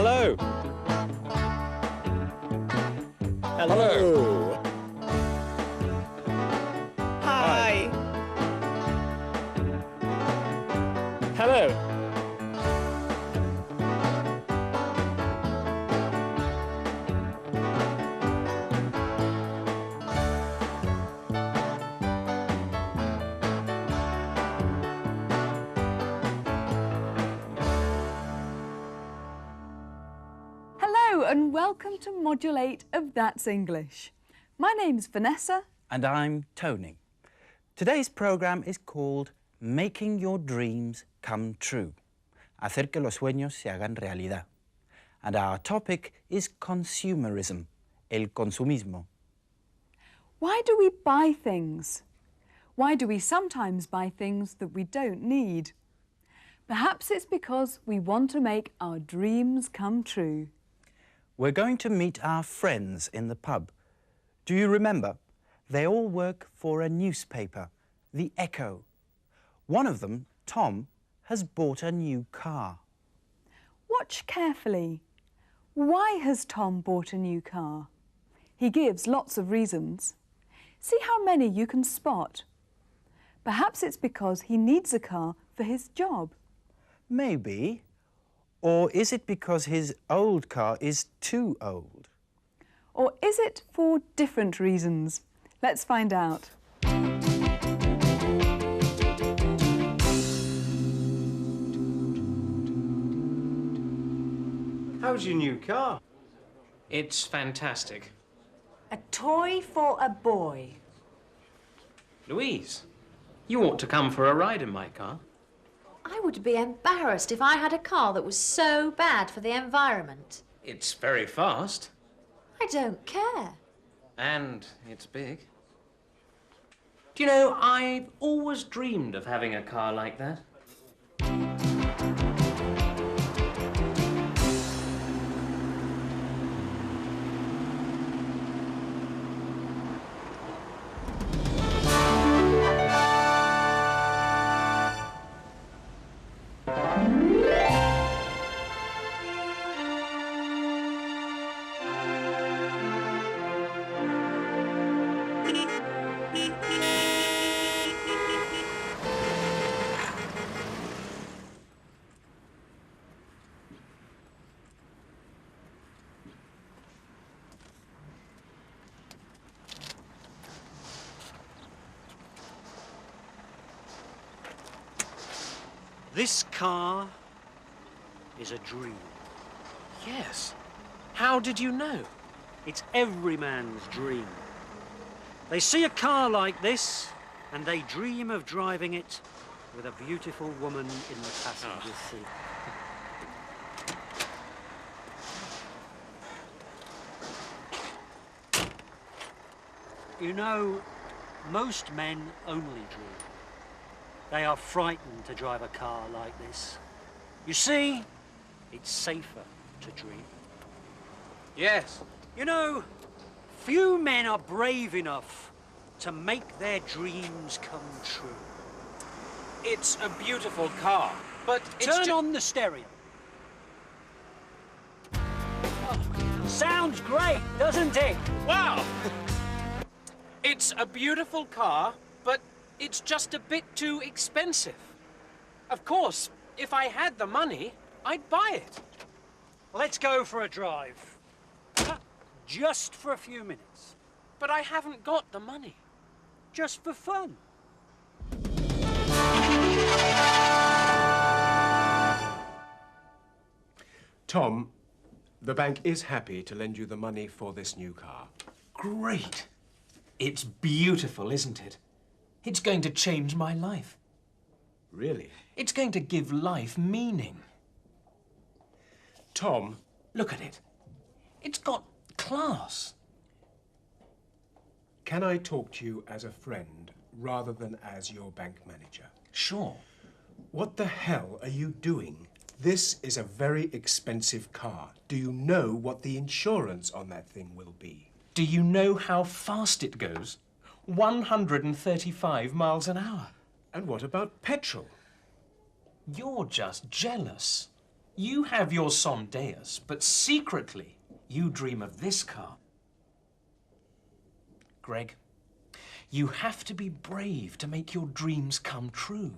Hello. Hello. Hi. Hello. Hello and welcome to Module 8 of That's English. My name's Vanessa. And I'm Tony. Today's programme is called Making Your Dreams Come True. Hacer que los sueños se hagan realidad. And our topic is consumerism, el consumismo. Why do we buy things? Why do we sometimes buy things that we don't need? Perhaps it's because we want to make our dreams come true. We're going to meet our friends in the pub. Do you remember? They all work for a newspaper, The Echo. One of them, Tom, has bought a new car. Watch carefully. Why has Tom bought a new car? He gives lots of reasons. See how many you can spot. Perhaps it's because he needs a car for his job. Maybe. Or is it because his old car is too old? Or is it for different reasons? Let's find out. How's your new car? It's fantastic. A toy for a boy. Louise, you ought to come for a ride in my car. I would be embarrassed if I had a car that was so bad for the environment. It's very fast. I don't care. And it's big. Do you know, I've always dreamed of having a car like that. This car is a dream. Yes. How did you know? It's every man's dream. They see a car like this and they dream of driving it with a beautiful woman in the passenger seat. You know, most men only dream. They are frightened to drive a car like this. You see, it's safer to dream. Yes. You know, few men are brave enough to make their dreams come true. It's a beautiful car, but Turn on the stereo. Oh, sounds great, doesn't it? Wow! It's a beautiful car, but it's just a bit too expensive. Of course, if I had the money, I'd buy it. Let's go for a drive. Just for a few minutes. But I haven't got the money. Just for fun. Tom, the bank is happy to lend you the money for this new car. Great. It's beautiful, isn't it? It's going to change my life. Really? It's going to give life meaning. Tom, Look at it. It's got class. can I talk to you as a friend rather than as your bank manager? Sure. What the hell are you doing? This is a very expensive car. Do you know what the insurance on that thing will be? Do you know how fast it goes? 135 miles an hour. And what about petrol? You're just jealous. You have your Sondeas, but secretly you dream of this car. Greg, you have to be brave to make your dreams come true.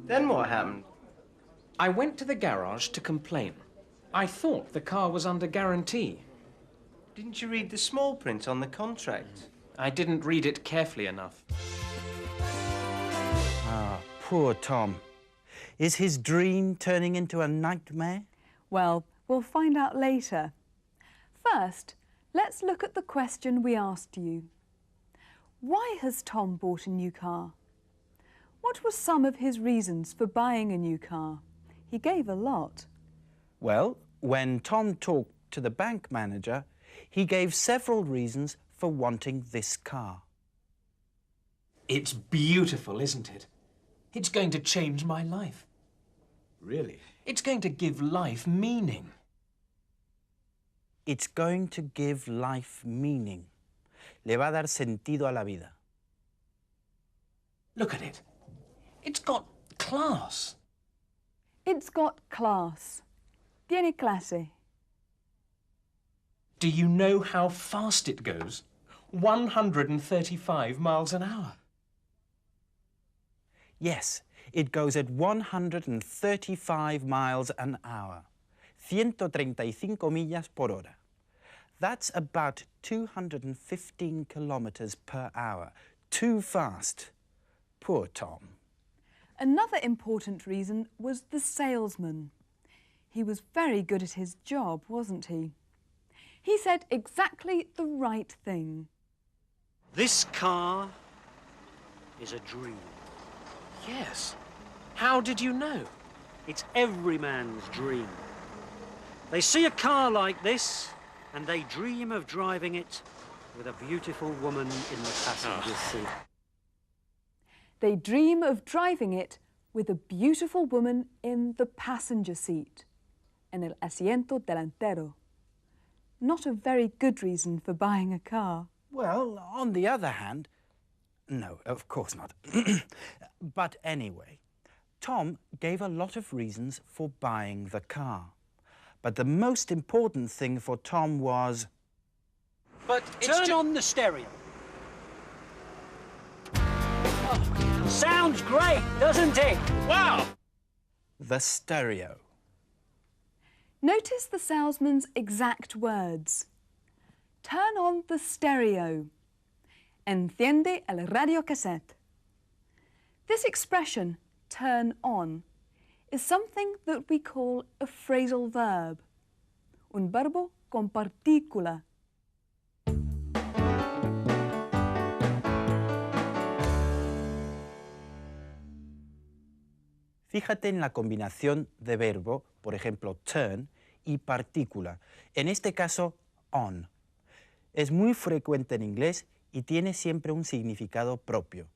Then what happened? I went to the garage to complain. I thought the car was under guarantee. Didn't you read the small print on the contract? I didn't read it carefully enough. Ah, poor Tom. Is his dream turning into a nightmare? Well, we'll find out later. First, let's look at the question we asked you. Why has Tom bought a new car? What were some of his reasons for buying a new car? He gave a lot. Well, when Tom talked to the bank manager, he gave several reasons for wanting this car. It's beautiful, isn't it? It's going to change my life. Really? It's going to give life meaning. It's going to give life meaning. Le va a dar sentido a la vida. Look at it. It's got class. It's got class. Tiene clase. Do you know how fast it goes? 135 miles an hour. Yes, it goes at 135 miles an hour. 135 millas por hora. That's about 215 kilometers per hour. Too fast. Poor Tom. Another important reason was the salesman. He was very good at his job, wasn't he? He said exactly the right thing. This car is a dream. Yes. How did you know? It's every man's dream. They see a car like this and they dream of driving it with a beautiful woman in the passenger seat. They dream of driving it with a beautiful woman in the passenger seat, en el asiento delantero. Not a very good reason for buying a car. Well, on the other hand, no, of course not. But anyway, Tom gave a lot of reasons for buying the car. But the most important thing for Tom was... But Turn on the stereo. Oh, sounds great, doesn't it? Wow! the stereo. Notice the salesman's exact words. Turn on the stereo. Enciende el radio cassette. This expression, turn on, is something that we call a phrasal verb. Un verbo con partícula. Fíjate en la combinación de verbo, por ejemplo, turn, y partícula. En este caso, on. Es muy frecuente en inglés y tiene siempre un significado propio.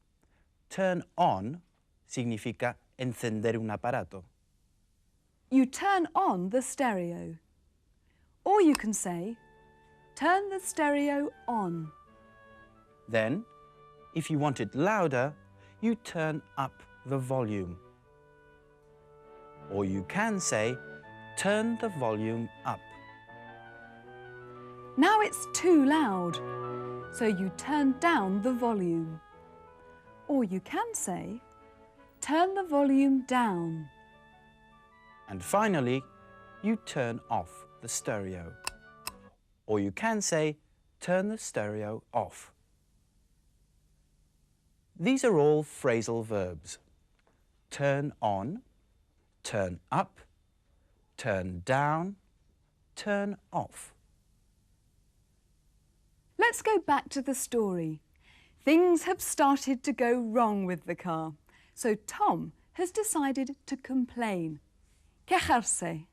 Turn on significa encender un aparato. You turn on the stereo. Or you can say, turn the stereo on. Then, if you want it louder, you turn up the volume. Or you can say, turn the volume up. Now it's too loud, so you turn down the volume. Or you can say, turn the volume down. And finally, you turn off the stereo. Or you can say, turn the stereo off. These are all phrasal verbs. Turn on, turn up, turn down, turn off. Let's go back to the story. Things have started to go wrong with the car, so Tom has decided to complain. Quejarse.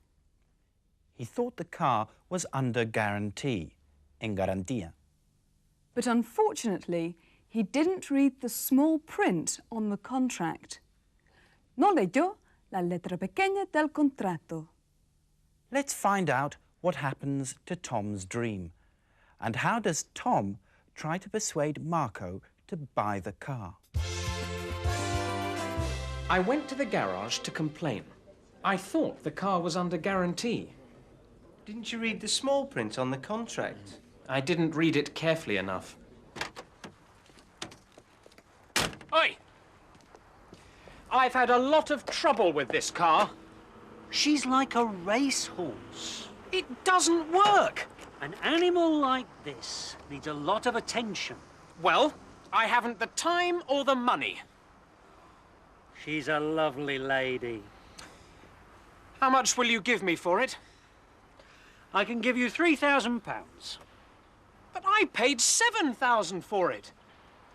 He thought the car was under guarantee, en garantía. But unfortunately, He didn't read the small print on the contract. No leyó la letra pequeña del contrato. Let's find out what happens to Tom's dream. And how does Tom try to persuade Marco to buy the car? I went to the garage to complain. I thought the car was under guarantee. Didn't you read the small print on the contract? I didn't read it carefully enough. Oi! I've had a lot of trouble with this car. She's like a racehorse. It doesn't work. An animal like this needs a lot of attention. Well, I haven't the time or the money. She's a lovely lady. How much will you give me for it? I can give you £3,000. But I paid $7,000 for it.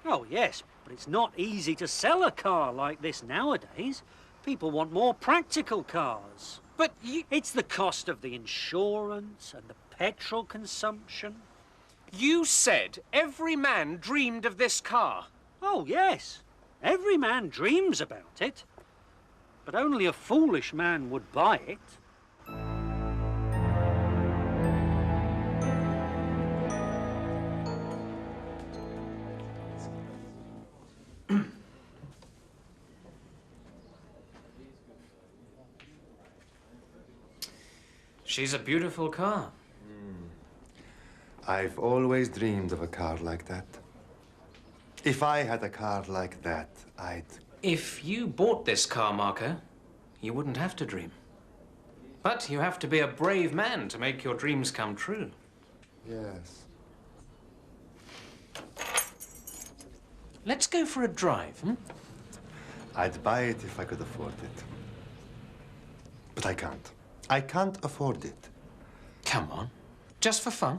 Oh, yes, but it's not easy to sell a car like this nowadays. People want more practical cars. But you... It's the cost of the insurance and the petrol consumption. You said every man dreamed of this car. Oh, yes. Every man dreams about it. But only a foolish man would buy it. She's a beautiful car. I've always dreamed of a car like that. If I had a car like that, I'd... If you bought this car, Marco, you wouldn't have to dream. But you have to be a brave man to make your dreams come true. Yes. Let's go for a drive, hmm? I'd buy it if I could afford it. But I can't. I can't afford it. Come on, just for fun.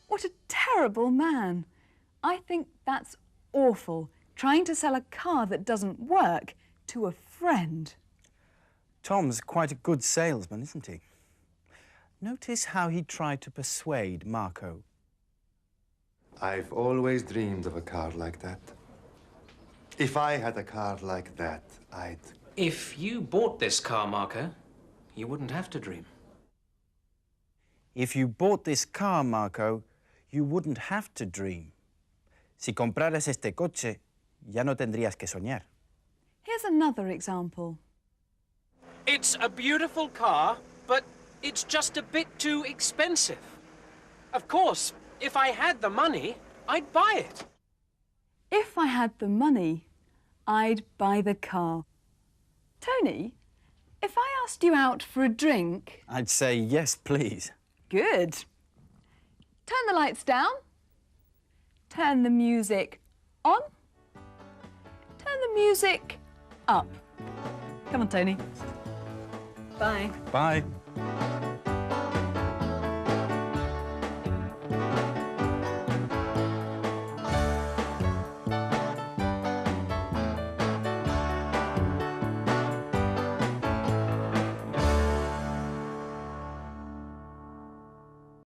What a terrible man. I think that's awful, trying to sell a car that doesn't work to a friend. Tom's quite a good salesman, isn't he? Notice how he tried to persuade Marco. I've always dreamed of a car like that. If I had a car like that, I'd... If you bought this car, Marco, you wouldn't have to dream. If you bought this car, Marco, you wouldn't have to dream. Si compraras este coche, ya no tendrías que soñar. Here's another example. It's a beautiful car, but it's just a bit too expensive. Of course, if I had the money, I'd buy it. If I had the money, I'd buy the car. Tony, if I asked you out for a drink... I'd say yes, please. Good. Turn the lights down. Turn the music on. Turn the music up. Come on, Tony. Bye. Bye.